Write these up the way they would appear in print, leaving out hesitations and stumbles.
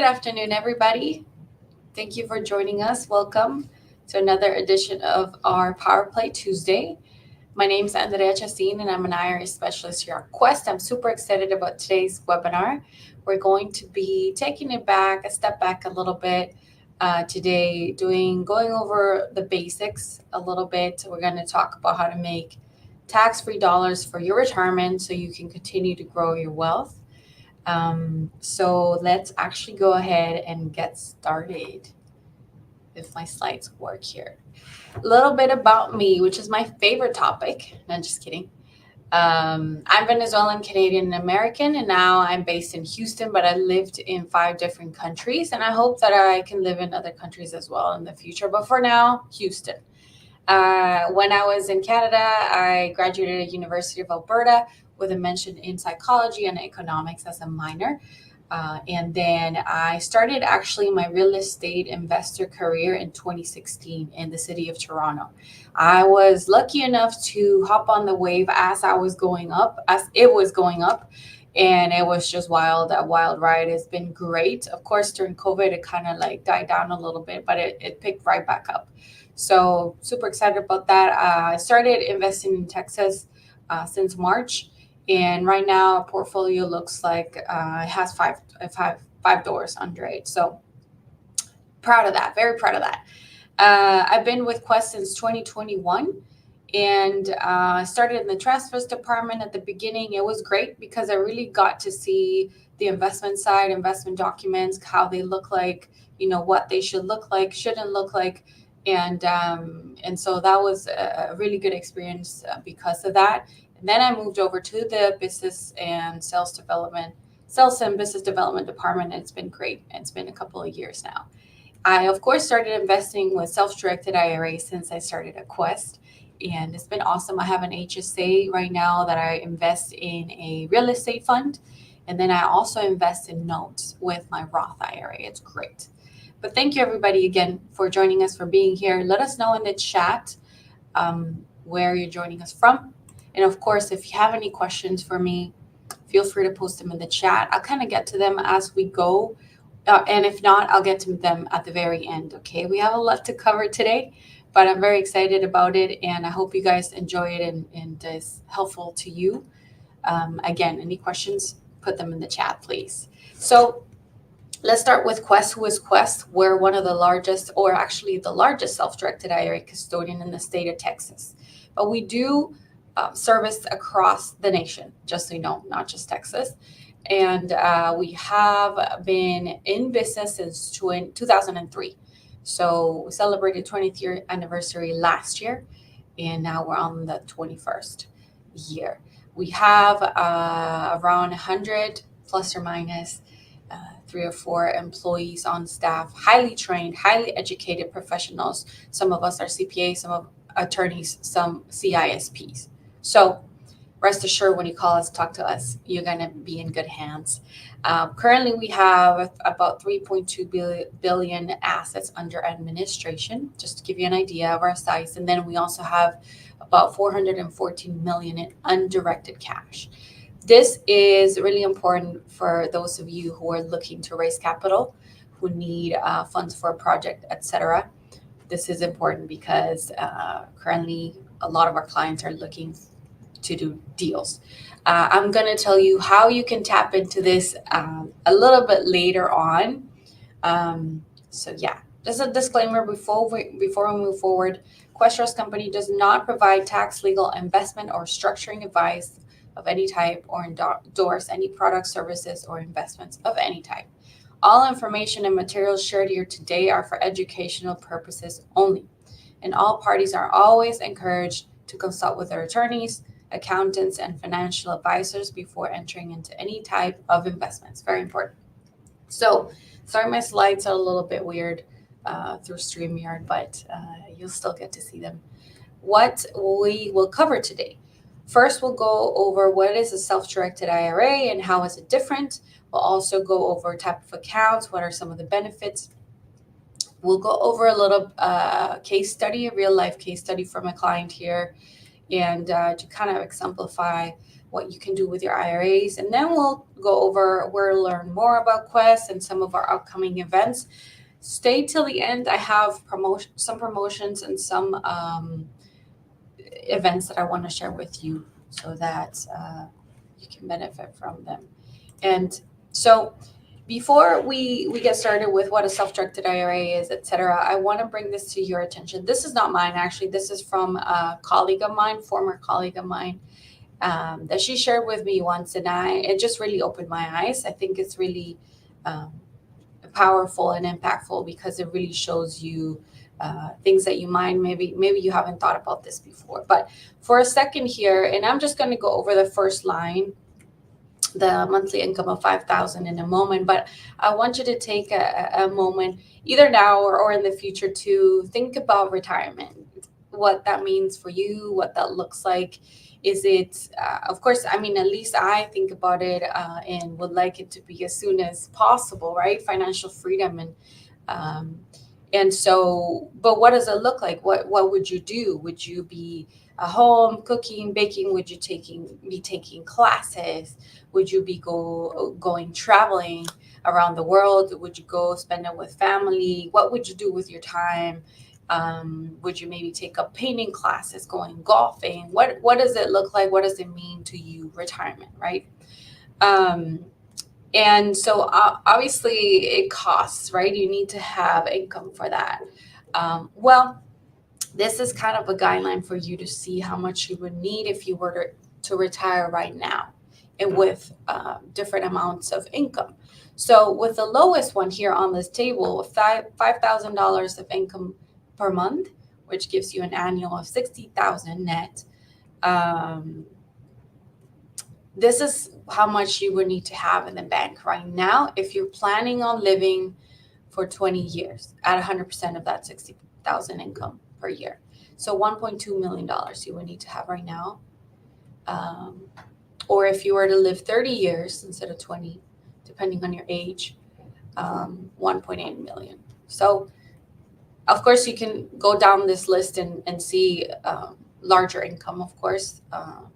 afternoon, everybody. Thank you for joining us. Welcome to another edition of our Power Play Tuesday. My name is Andrea Chassin, and I'm an IRA specialist here at Quest. I'm super excited about today's webinar. We're going to be taking it back, a step back a little bit today, going over the basics a little bit. We're going to talk about how to make tax-free dollars for your retirement so you can continue to grow your wealth. So let's actually go ahead and get started if my slides work here. A little bit about me, which is my favorite topic. No, just kidding. I'm Venezuelan, Canadian, and American, and now I'm based in Houston, but I lived in 5 different countries, and I hope that I can live in other countries as well in the future. But for now, Houston. When I was in Canada, I graduated at University of Alberta with a mention in psychology and economics as a minor. And then I started actually my real estate investor career in 2016 in the city of Toronto. I was lucky enough to hop on the wave as it was going up, and it was just wild. A wild ride. Has been great. Of course, during COVID, it kind of like died down a little bit, but it picked right back up. So super excited about that. I started investing in Texas since March. And right now, our portfolio looks like it has five doors under it. So proud of that. Very proud of that. I've been with Quest since 2021 and started in the transfers department at the beginning. It was great because I really got to see the investment side, investment documents, how they look like, what they should look like, shouldn't look like. And so that was a really good experience because of that. And then I moved over to the business and sales and business development department. And it's been great. It's been a couple of years now. I, of course, started investing with Self-Directed IRA since I started at Quest. And it's been awesome. I have an HSA right now that I invest in a real estate fund. And then I also invest in notes with my Roth IRA. It's great. But thank you, everybody, again, for joining us, for being here. Let us know in the chat where you're joining us from. And, of course, if you have any questions for me, feel free to post them in the chat. I'll kind of get to them as we go. And if not, I'll get to them at the very end, okay? We have a lot to cover today, but I'm very excited about it. And I hope you guys enjoy it and it's helpful to you. Again, any questions, put them in the chat, please. So let's start with Quest. Who is Quest? We're one of the largest, or actually the largest self-directed IRA custodian in the state of Texas. But we do service across the nation, just so you know, not just Texas. And we have been in business since 2003. So we celebrated 20th year anniversary last year, and now we're on the 21st year. We have around 100 plus or minus 3 or 4 employees on staff, highly trained, highly educated professionals. Some of us are CPAs, some of attorneys, some CISPs. So rest assured, when you call us, talk to us, you're going to be in good hands. Currently, we have about 3.2 billion assets under administration, just to give you an idea of our size. And then we also have about 414 million in undirected cash. This is really important for those of you who are looking to raise capital, who need funds for a project, etc. This is important because currently a lot of our clients are looking to do deals. I'm going to tell you how you can tap into this a little bit later on. So yeah, just a disclaimer before we move forward. Quest Trust Company does not provide tax, legal, investment, or structuring advice of any type or endorse any products, services, or investments of any type. All information and materials shared here today are for educational purposes only, and all parties are always encouraged to consult with their attorneys, accountants, and financial advisors before entering into any type of investments. Very important. So, sorry, my slides are a little bit weird through StreamYard, but you'll still get to see them. What we will cover today. First, we'll go over what is a self-directed IRA and how is it different. We'll also go over type of accounts, what are some of the benefits. We'll go over a little case study, a real life case study from a client here, and to kind of exemplify what you can do with your IRAs. And then we'll go over where to learn more about Quest and some of our upcoming events. Stay till the end. I have some promotions and some events that I want to share with you so that you can benefit from them. And so before we get started with what a self-directed IRA is, etc., I want to bring this to your attention. This is not mine, actually. This is from a colleague of mine, former colleague of mine, that she shared with me once, and it just really opened my eyes. I think it's really powerful and impactful because it really shows you things that you might maybe you haven't thought about this before. But for a second here, and I'm just going to go over the first line, the monthly income of 5,000 in a moment, but I want you to take a moment either now or in the future to think about retirement, what that means for you, what that looks like. Is it, of course, I mean, at least I think about it and would like it to be as soon as possible, right? Financial freedom. And so, but what does it look like? What would you do? Would you be at home cooking, baking? Would you be taking classes? Would you be going traveling around the world? Would you go spend it with family? What would you do with your time? Would you maybe take up painting classes, going golfing? What does it look like? What does it mean to you, retirement, right? And so obviously it costs, right? You need to have income for that. Well, this is kind of a guideline for you to see how much you would need if you were to retire right now and with different amounts of income. So with the lowest one here on this table, $5,000 of income per month, which gives you an annual of 60,000 net. This is how much you would need to have in the bank right now if you're planning on living for 20 years at 100% of that 60,000 income per year. So $1.2 million you would need to have right now. Or if you were to live 30 years instead of 20, depending on your age, 1.8 million. So of course you can go down this list and see larger income, of course,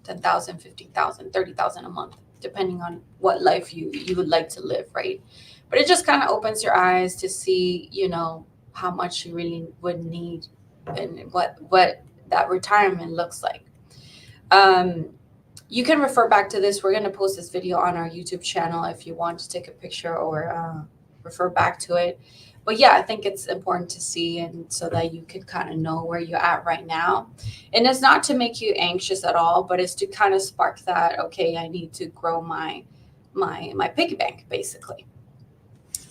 10,000, 50,000, 30,000 a month, depending on what life you would like to live, right? But it just kind of opens your eyes to see, how much you really would need and what that retirement looks like. You can refer back to this. We're going to post this video on our YouTube channel if you want to take a picture or refer back to it. But yeah, I think it's important to see, and so that you can kind of know where you're at right now. And it's not to make you anxious at all, but it's to kind of spark that, okay, I need to grow my piggy bank, basically.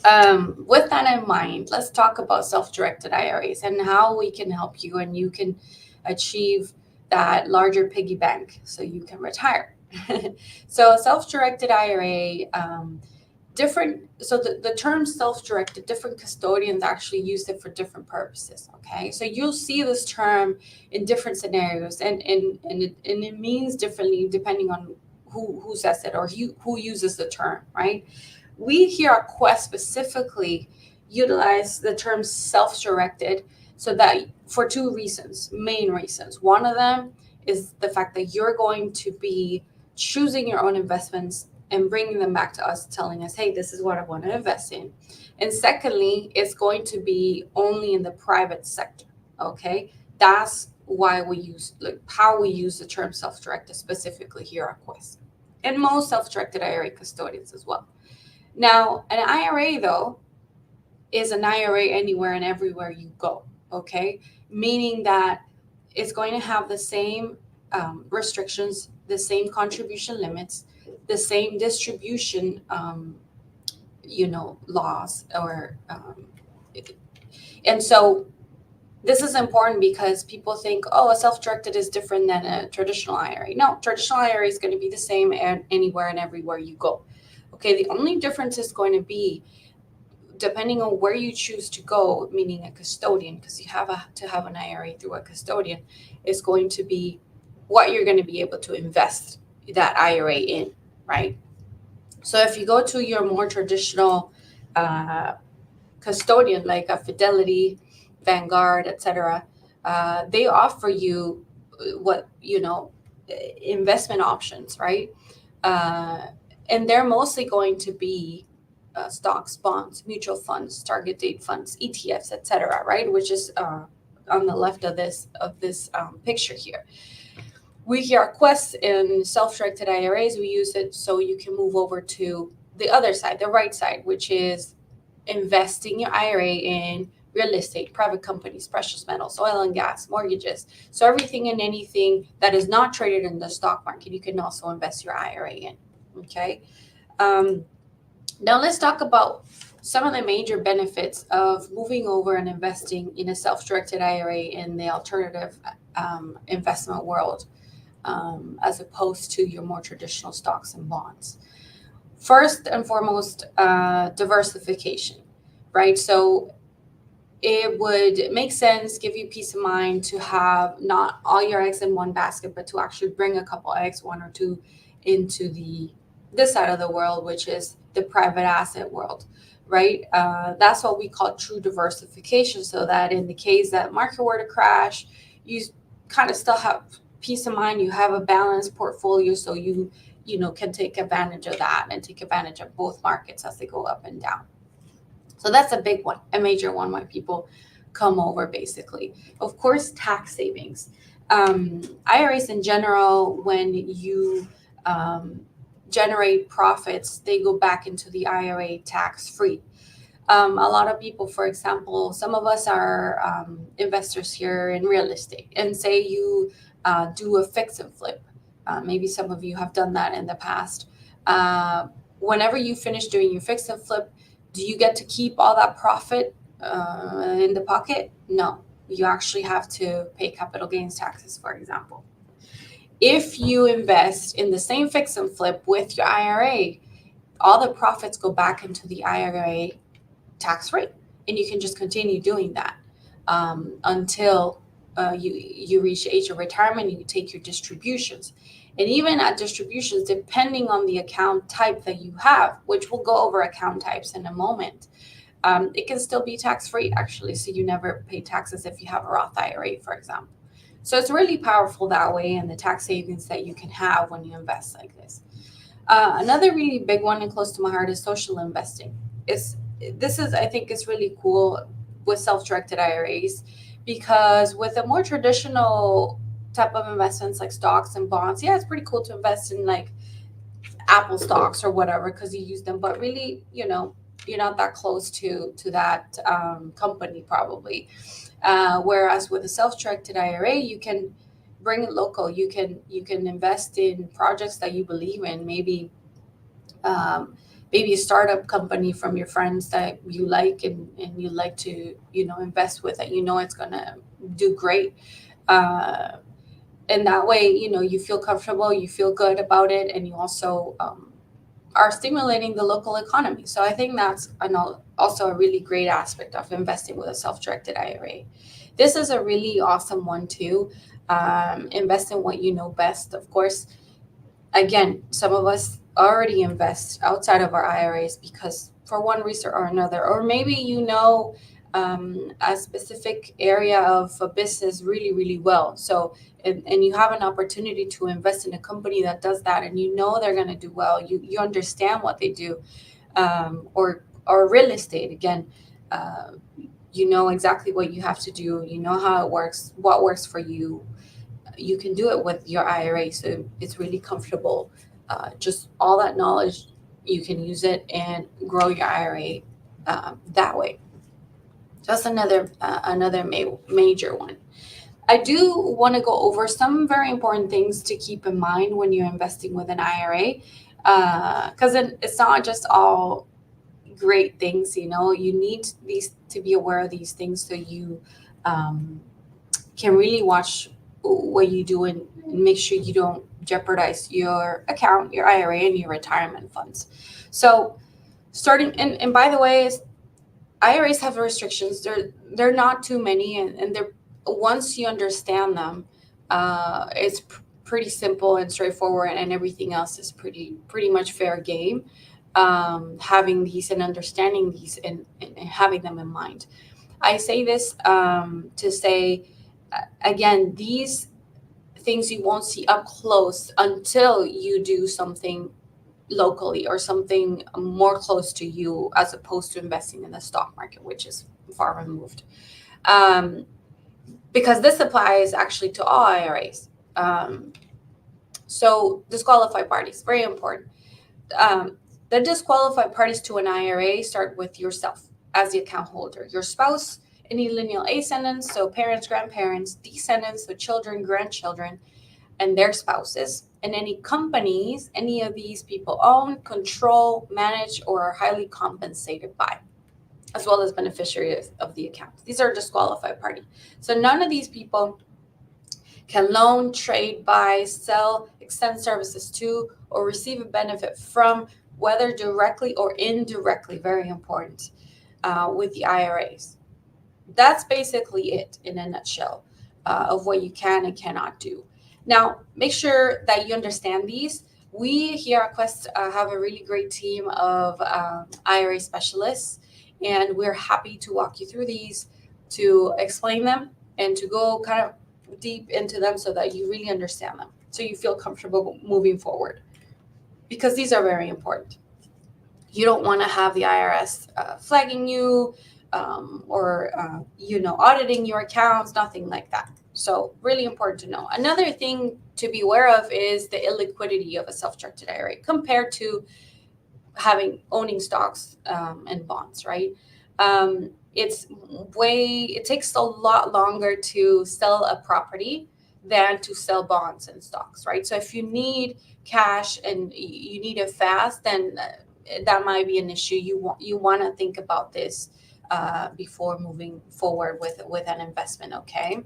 With that in mind, let's talk about self-directed IRAs and how we can help you and you can achieve that larger piggy bank so you can retire. So self-directed IRA, the term self-directed, different custodians actually use it for different purposes. Okay, so you'll see this term in different scenarios, and it means differently depending on who says it or who uses the term, right? We here at Quest specifically utilize the term self-directed so that for two main reasons. One of them is the fact that you're going to be choosing your own investments and bringing them back to us, telling us, hey, this is what I want to invest in. And secondly, it's going to be only in the private sector, okay? That's why how we use the term self-directed specifically here at Quest. And most self-directed IRA custodians as well. Now, an IRA, though, is an IRA anywhere and everywhere you go, okay? Meaning that it's going to have the same restrictions, the same contribution limits, the same distribution, laws, and so this is important because people think, oh, a self-directed is different than a traditional IRA. No, traditional IRA is going to be the same anywhere and everywhere you go. Okay, the only difference is going to be depending on where you choose to go, meaning a custodian, because you have to have an IRA through a custodian, is going to be what you're going to be able to invest that IRA in, right? So if you go to your more traditional custodian, like a Fidelity, Vanguard, etc., they offer you what, investment options, right? Uh, and they're mostly going to be stocks, bonds, mutual funds, target date funds, ETFs, etc., right? Which is on the left of this picture here. We here at Quest in self-directed IRAs, we use it so you can move over to the other side, the right side, which is investing your IRA in real estate, private companies, precious metals, oil and gas, mortgages. So everything and anything that is not traded in the stock market, you can also invest your IRA in. Okay. Now let's talk about some of the major benefits of moving over and investing in a self-directed IRA in the alternative investment world, as opposed to your more traditional stocks and bonds. First and foremost, diversification, right? So it would make sense, give you peace of mind to have not all your eggs in one basket, but to actually bring a couple eggs, one or two, into this side of the world, which is the private asset world, right? That's what we call true diversification, so that in the case that market were to crash, you kind of still have peace of mind. You have a balanced portfolio, so you can take advantage of that and take advantage of both markets as they go up and down. So that's a big one, a major one why people come over, basically. Of course, tax savings. IRAs in general, when you generate profits, they go back into the IRA tax-free. A lot of people, for example, some of us are investors here in real estate, and say you do a fix and flip. Maybe some of you have done that in the past. Whenever you finish doing your fix and flip, do you get to keep all that profit in the pocket? No, you actually have to pay capital gains taxes, for example. If you invest in the same fix and flip with your IRA, all the profits go back into the IRA tax rate, and you can just continue doing that until you reach the age of retirement. You take your distributions. And even at distributions, depending on the account type that you have, which we'll go over account types in a moment, it can still be tax-free, actually. So you never pay taxes if you have a Roth IRA, for example. So it's really powerful that way, and the tax savings that you can have when you invest like this. Another really big one and close to my heart is social investing. I think it's really cool with self-directed IRAs, because with a more traditional type of investments like stocks and bonds, yeah, it's pretty cool to invest in like Apple stocks or whatever because you use them, but really, you're not that close to that company probably. Whereas with a self-directed IRA, you can bring it local. You can invest in projects that you believe in. Maybe a startup company from your friends that you like and you like to invest with, that it's gonna do great. And that way, you feel comfortable, you feel good about it, and you also are stimulating the local economy. So I think that's also a really great aspect of investing with a self-directed IRA. This is a really awesome one too. Invest in what you know best. Of course, again, some of us already invest outside of our IRAs because for one reason or another, or maybe a specific area of a business really, really well. So, and you have an opportunity to invest in a company that does that, and they're going to do well. You understand what they do, or real estate again. You know exactly what you have to do. You know how it works, what works for you. You can do it with your IRA, so it's really comfortable. Just all that knowledge, you can use it and grow your IRA that way. That's another major one. I do want to go over some very important things to keep in mind when you're investing with an IRA, because it's not just all great things. You need these to be aware of these things so you can really watch what you do and make sure you don't jeopardize your account, your IRA, and your retirement funds. So starting, and by the way, IRAs have restrictions. They're not too many, and they're, once you understand them, it's pretty simple and straightforward, and everything else is pretty much fair game. Having these and understanding these and having them in mind. I say this to say, again, these things you won't see up close until you do something locally or something more close to you, as opposed to investing in the stock market, which is far removed. Because this applies actually to all IRAs. So disqualified parties, very important. The disqualified parties to an IRA start with yourself as the account holder, your spouse, any lineal ascendants, so parents, grandparents, descendants, so children, grandchildren, and their spouses, and any companies any of these people own, control, manage, or are highly compensated by, as well as beneficiaries of the account. These are disqualified party. So none of these people can loan, trade, buy, sell, extend services to, or receive a benefit from, whether directly or indirectly, very important, with the IRAs. That's basically it in a nutshell, of what you can and cannot do. Now, make sure that you understand these. We here at Quest have a really great team of IRA specialists, and we're happy to walk you through these, to explain them, and to go kind of deep into them so that you really understand them, so you feel comfortable moving forward, because these are very important. You don't want to have the IRS flagging you, or auditing your accounts, nothing like that. So really important to know. Another thing to be aware of is the illiquidity of a self-directed IRA compared to owning stocks and bonds, right? It takes a lot longer to sell a property than to sell bonds and stocks, right? So if you need cash and you need it fast, then that might be an issue. You want to think about this before moving forward with an investment. Okay.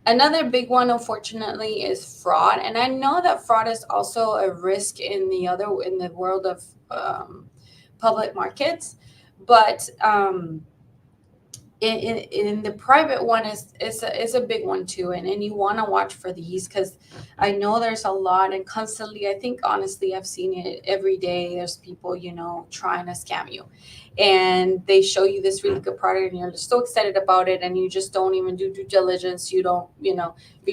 Another big one, unfortunately, is fraud, and I know that fraud is also a risk in the world of public markets, but in the private one is a big one too, and you want to watch for these, because I know there's a lot, and constantly, I think honestly I've seen it every day. There's people trying to scam you, and they show you this really good product, and you're just so excited about it, and you just don't even do due diligence. You don't you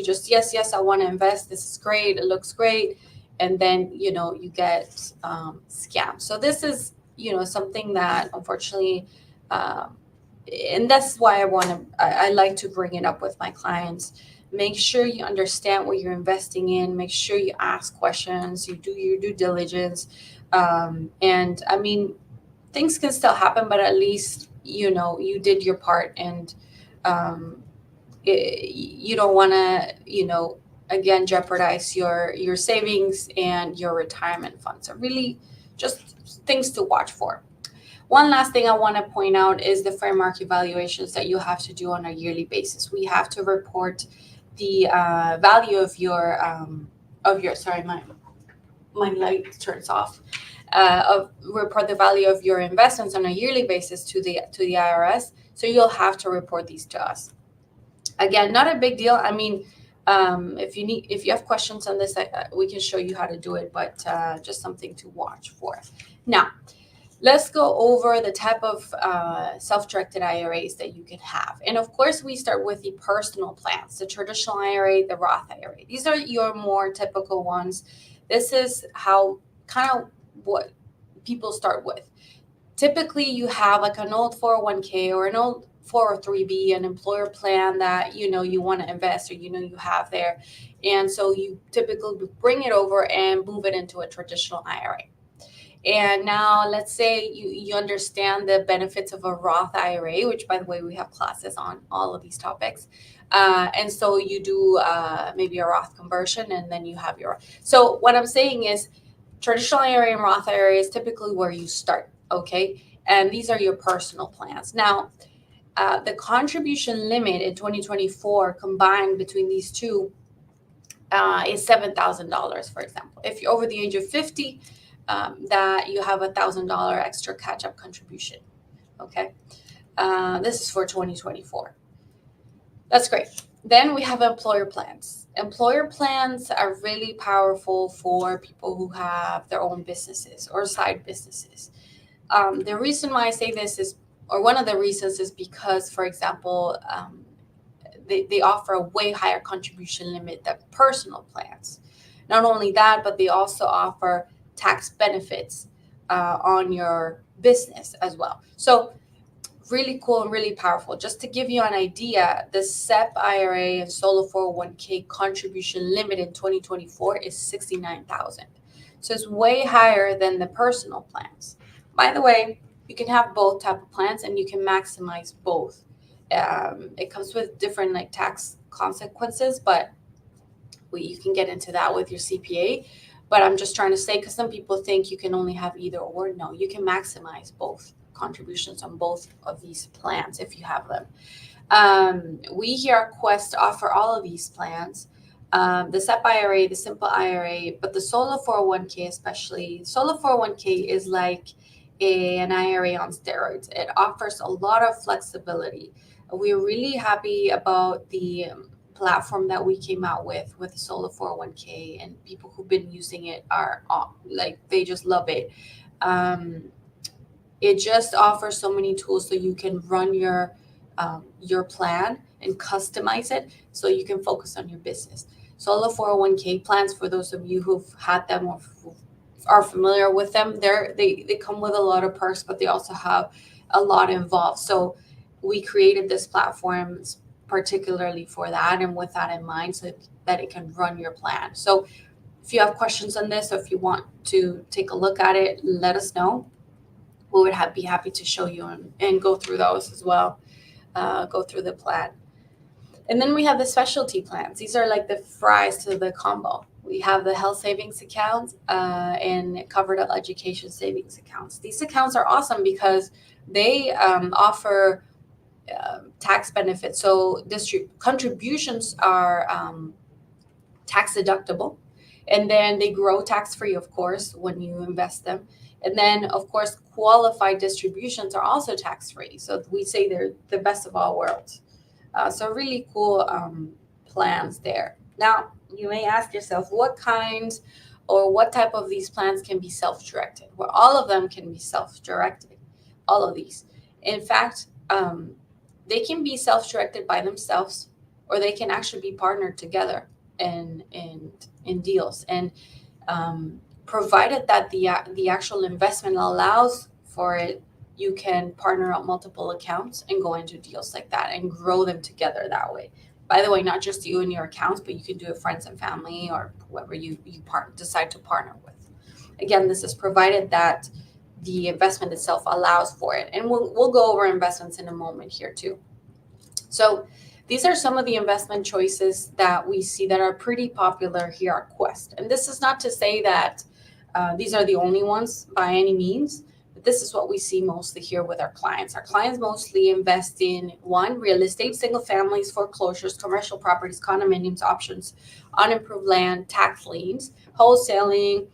just yes, I want to invest, this is great, it looks great, and then you get scammed. So this is something that unfortunately, and that's why I like to bring it up with my clients. Make sure you understand what you're investing in. Make sure you ask questions. You do your due diligence. And I mean, things can still happen, but at least you did your part, and you don't want to again jeopardize your savings and your retirement funds. So really, just things to watch for. One last thing I want to point out is the fair market valuations that you have to do on a yearly basis. We have to report the value of your sorry, my light turns off. Report the value of your investments on a yearly basis to the IRS. So you'll have to report these to us. Again, not a big deal. I mean, if you have questions on this, we can show you how to do it, but just something to watch for. Now, let's go over the type of self-directed IRAs that you can have. And of course, we start with the personal plans, the traditional IRA, the Roth IRA. These are your more typical ones. This is how kind of what people start with. Typically, you have like an old 401k or an old 403b, an employer plan that you want to invest, or you have there. And so you typically bring it over and move it into a traditional IRA. And now let's say you understand the benefits of a Roth IRA, which, by the way, we have classes on all of these topics. And so you do maybe a Roth conversion, and then you have your. So what I'm saying is traditional IRA and Roth IRA is typically where you start, okay? And these are your personal plans. Now, the contribution limit in 2024 combined between these two is $7,000, for example. If you're over the age of 50, that you have $1,000 extra catch-up contribution. Okay, this is for 2024. That's great. Then we have employer plans. Employer plans are really powerful for people who have their own businesses or side businesses. The reason why I say this is, or one of the reasons is because, for example, they offer a way higher contribution limit than personal plans. Not only that, but they also offer tax benefits on your business as well. So really cool and really powerful. Just to give you an idea, the SEP IRA and solo 401k contribution limit in 2024 is 69,000. So it's way higher than the personal plans. By the way, you can have both type of plans and you can maximize both. It comes with different like tax consequences, but you can get into that with your CPA. But I'm just trying to say, because some people think you can only have either or. No, you can maximize both contributions on both of these plans if you have them. We here at Quest offer all of these plans. The SEP IRA, the Simple IRA, but the Solo 401k especially. Solo 401k is like an IRA on steroids. It offers a lot of flexibility. We're really happy about the platform that we came out with Solo 401k, and people who've been using it are like, they just love it. It just offers so many tools so you can run your plan and customize it so you can focus on your business. Solo 401k plans, for those of you who've had them or are familiar with them, they come with a lot of perks, but they also have a lot involved. So we created this platform particularly for that and with that in mind, so that it can run your plan. So if you have questions on this, or if you want to take a look at it, let us know. We would be happy to show you and go through those as well, go through the plan. And then we have the specialty plans. These are like the fries to the combo. We have the health savings accounts and covered education savings accounts. These accounts are awesome because they offer tax benefits. So contributions are tax deductible, and then they grow tax free, of course, when you invest them. And then, of course, qualified distributions are also tax free. So we say they're the best of all worlds. So really cool plans there. Now, you may ask yourself, what kinds or what type of these plans can be self-directed? Well, all of them can be self-directed, all of these. In fact, they can be self-directed by themselves, or they can actually be partnered together in deals. And provided that the actual investment allows for it, you can partner up multiple accounts and go into deals like that and grow them together that way. By the way, not just you and your accounts, but you can do it friends and family or whoever you decide to partner with. Again, this is provided that the investment itself allows for it. And we'll go over investments in a moment here too. So these are some of the investment choices that we see that are pretty popular here at Quest. And this is not to say that these are the only ones by any means, but this is what we see mostly here with our clients. Our clients mostly invest in real estate, single families, foreclosures, commercial properties, condominiums, options, unimproved land, tax liens, wholesaling,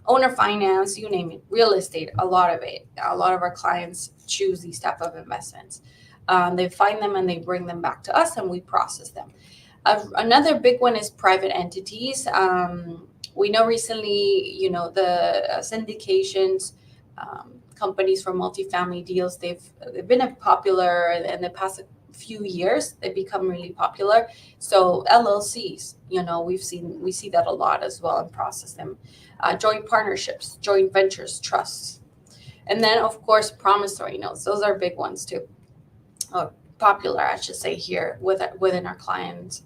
owner finance, you name it, real estate, a lot of it. A lot of our clients choose these type of investments. They find them and they bring them back to us and we process them. Another big one is private entities. We know recently, the syndications, companies for multifamily deals, they've been popular in the past few years. They've become really popular. So LLCs, we see that a lot as well and process them. Joint partnerships, joint ventures, trusts. And then, of course, promissory notes. Those are big ones too. Popular, I should say, here within our clients.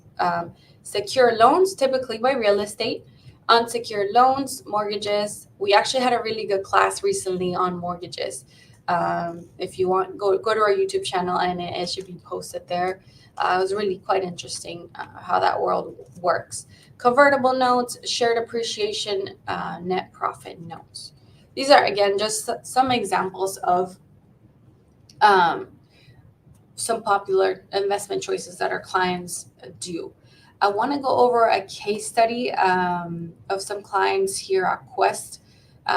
Secure loans, typically by real estate. Unsecured loans, mortgages. We actually had a really good class recently on mortgages. If you want, go to our YouTube channel and it should be posted there. It was really quite interesting how that world works. Convertible notes, shared appreciation, net profit notes. These are, again, just some examples of some popular investment choices that our clients do. I want to go over a case study of some clients here at Quest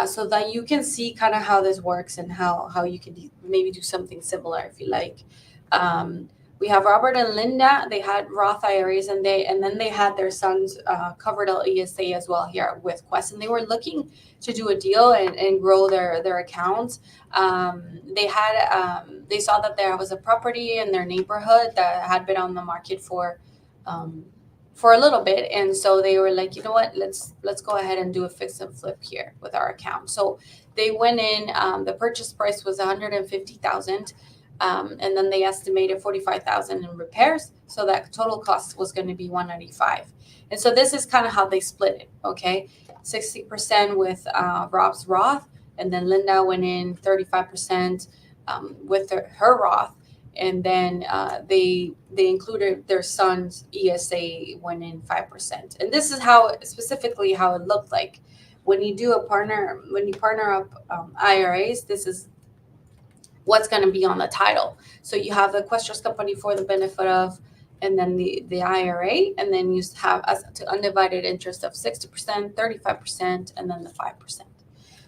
so that you can see kind of how this works and how you can maybe do something similar if you like. We have Robert and Linda. They had Roth IRAs, and then they had their sons covered ESA as well here with Quest, and they were looking to do a deal and grow their accounts. They saw that there was a property in their neighborhood that had been on the market for a little bit, and so they were like, you know what, let's go ahead and do a fix and flip here with our account. So they went in. The purchase price was $150,000. And then they estimated $45,000 in repairs, so that total cost was going to be $195,000. And so this is kind of how they split it. Okay, 60% with Rob's Roth, and then Linda went in 35% with her Roth, and then they included their son's ESA, went in 5%. And this is specifically how it looked like when you partner up IRAs. This is what's going to be on the title. So you have the Quest Trust Company for the benefit of, and then the IRA, and then you have as to undivided interest of 60%, 35%, and then the 5%.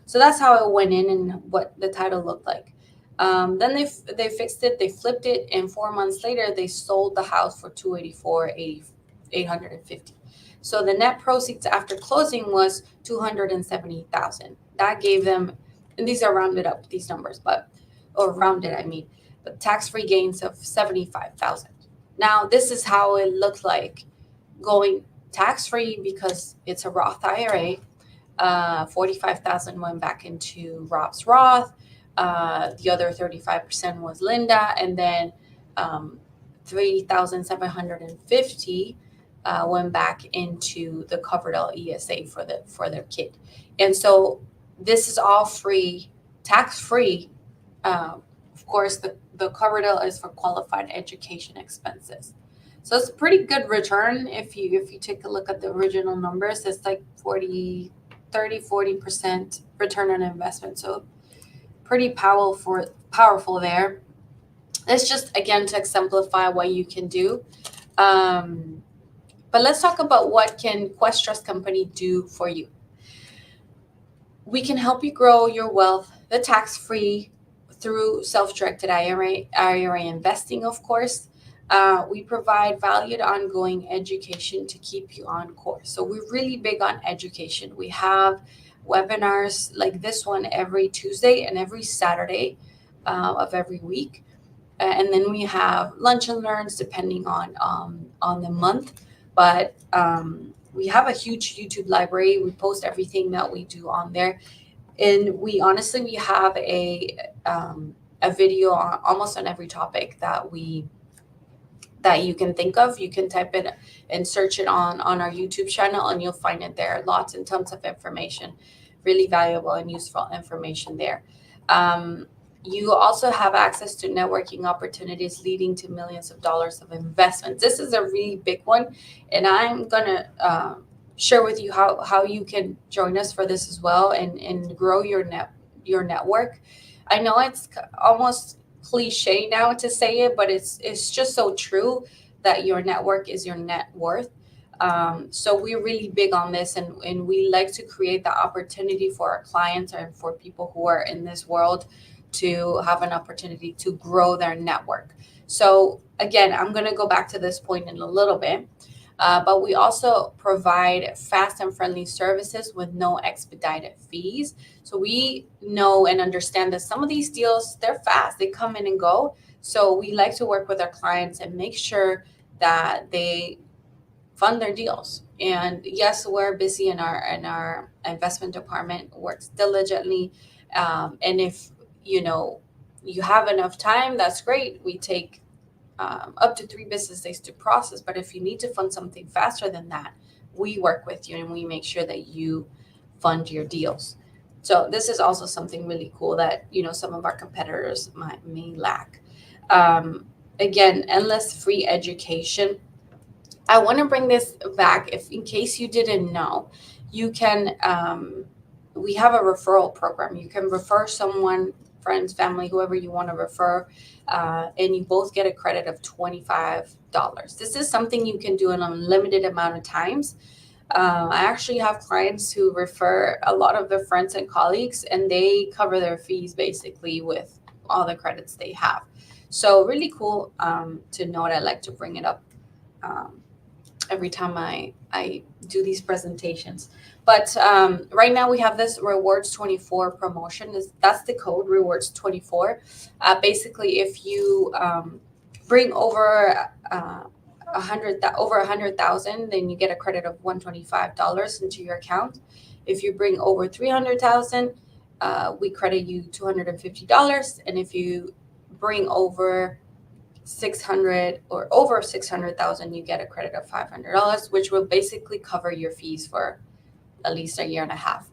So that's how it went in and what the title looked like. Then they fixed it, they flipped it, and 4 months later they sold the house for $284,850. So the net proceeds after closing was $270,000. That gave them, and these are rounded up, these numbers, but tax-free gains of $75,000. Now, this is how it looked like going tax-free because it's a Roth IRA. $45,000 went back into Rob's Roth. The other 35% was Linda, and then $3,750 went back into the Coverdell ESA for their kid. And so this is all free, tax-free. Of course, the Coverdell is for qualified education expenses. So it's a pretty good return if you take a look at the original numbers. It's like 40% return on investment. So pretty powerful there. It's just, again, to exemplify what you can do. But let's talk about what can Quest Trust Company do for you. We can help you grow your wealth, the tax-free, through self-directed IRA investing, of course. We provide valued ongoing education to keep you on course. So we're really big on education. We have webinars like this one every Tuesday and every Saturday of every week. And then we have lunch and learns depending on the month. But we have a huge YouTube library. We post everything that we do on there. And we have a video on almost on every topic that you can think of. You can type it and search it on our YouTube channel, and you'll find it there. Lots and tons of information, really valuable and useful information there. You also have access to networking opportunities leading to millions of dollars of investments. This is a really big one, and I'm gonna share with you how you can join us for this as well and grow your network. I know it's almost cliche now to say it, but it's just so true that your network is your net worth. So we're really big on this, and we like to create the opportunity for our clients and for people who are in this world to have an opportunity to grow their network. So again, I'm going to go back to this point in a little bit. But we also provide fast and friendly services with no expedited fees. So we know and understand that some of these deals, they're fast, they come in and go. So we like to work with our clients and make sure that they fund their deals. And yes, we're busy, in our investment department works diligently. And if you have enough time, that's great. We take up to 3 business days to process. But if you need to fund something faster than that, we work with you and we make sure that you fund your deals. So this is also something really cool that some of our competitors may lack. Again, endless free education. I want to bring this back, in case you didn't know. You can we have a referral program. You can refer someone, friends, family, whoever you want to refer, and you both get a credit of $25. This is something you can do an unlimited amount of times. I actually have clients who refer a lot of their friends and colleagues, and they cover their fees basically with all the credits they have. So really cool to note. I like to bring it up every time I do these presentations. But right now we have this rewards 24 promotion. That's the code, rewards 24. Basically, if you bring over over 100,000, then you get a credit of $125 into your account. If you bring over 300,000, we credit you $250, and if you bring over 600 or over 600,000, you get a credit of $500, which will basically cover your fees for at least a year and a half.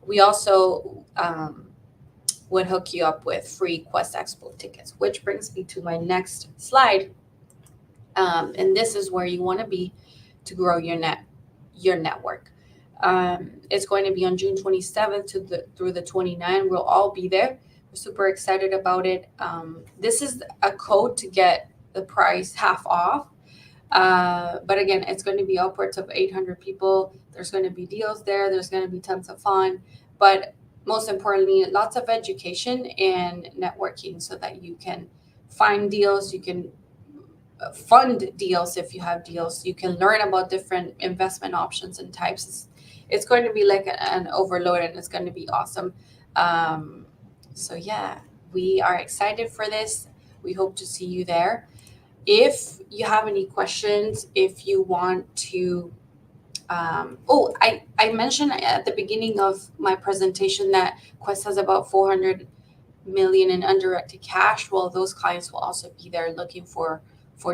We also would hook you up with free Quest Expo tickets, which brings me to my next slide. And this is where you want to be to grow your network. It's going to be on June 27th through the 29th. We'll all be there. We're super excited about it. This is a code to get the price half off. But again, it's going to be upwards of 800 people. There's going to be deals there. There's going to be tons of fun. But most importantly, lots of education and networking so that you can find deals. You can fund deals if you have deals. You can learn about different investment options and types. It's going to be like an overload, and it's going to be awesome. So yeah, we are excited for this. We hope to see you there. If you have any questions, if you want to, I mentioned at the beginning of my presentation that Quest has about 400 million in undirected cash. Well, those clients will also be there looking for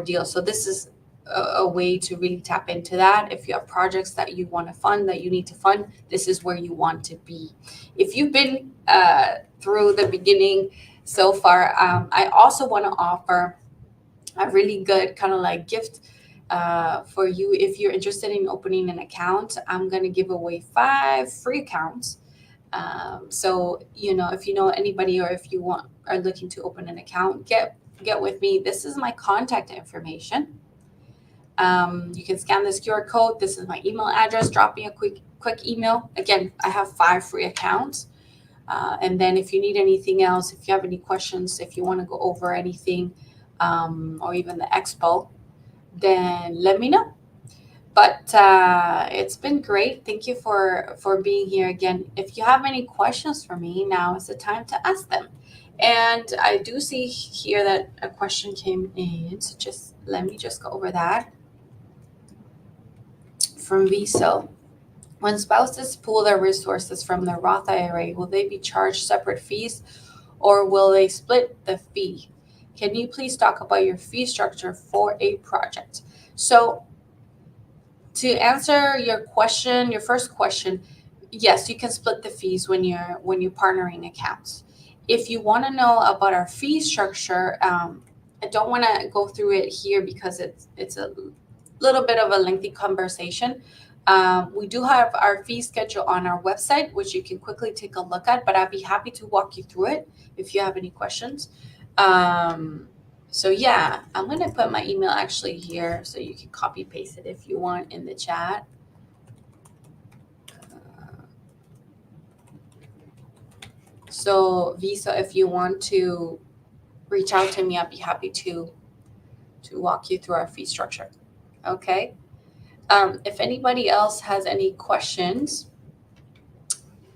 deals. So this is a way to really tap into that. If you have projects that you want to fund, that you need to fund, this is where you want to be. If you've been through the beginning so far, I also want to offer a really good kind of like gift for you. If you're interested in opening an account, I'm going to give away 5 free accounts. So, if you know anybody, or if you are looking to open an account, get with me. This is my contact information. You can scan this QR code. This is my email address. Drop me a quick email. Again, I have 5 free accounts. And then if you need anything else, if you have any questions, if you want to go over anything, or even the expo, then let me know. But it's been great. Thank you for being here again. If you have any questions for me, now is the time to ask them. And I do see here that a question came in, so let me go over that. From Viso. When spouses pool their resources from their Roth IRA, will they be charged separate fees, or will they split the fee? Can you please talk about your fee structure for a project? So to answer your first question, yes, you can split the fees when you're partnering accounts. If you want to know about our fee structure, I don't want to go through it here because it's a little bit of a lengthy conversation. We do have our fee schedule on our website, which you can quickly take a look at, but I'd be happy to walk you through it if you have any questions. So yeah, I'm going to put my email actually here so you can copy paste it if you want in the chat. So Visa, if you want to reach out to me, I'd be happy to walk you through our fee structure. Okay. If anybody else has any questions,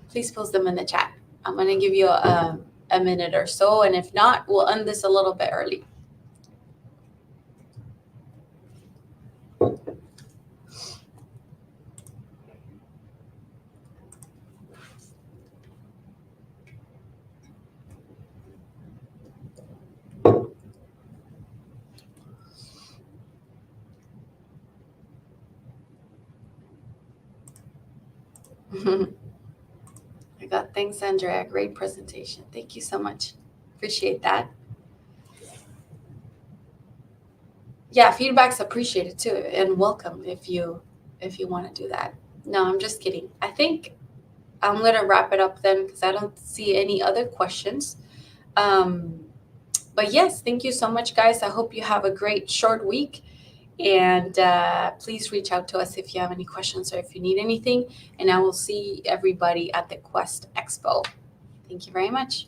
please post them in the chat. I'm going to give you a minute or so, and if not, we'll end this a little bit early. I got thanks, Andrea. Great presentation. Thank you so much. Appreciate that. Yeah, feedback's appreciated too, and welcome if you want to do that. No, I'm just kidding. I think I'm gonna wrap it up then because I don't see any other questions. But yes, thank you so much, guys. I hope you have a great short week. And please reach out to us if you have any questions or if you need anything. And I will see everybody at the Quest Expo. Thank you very much.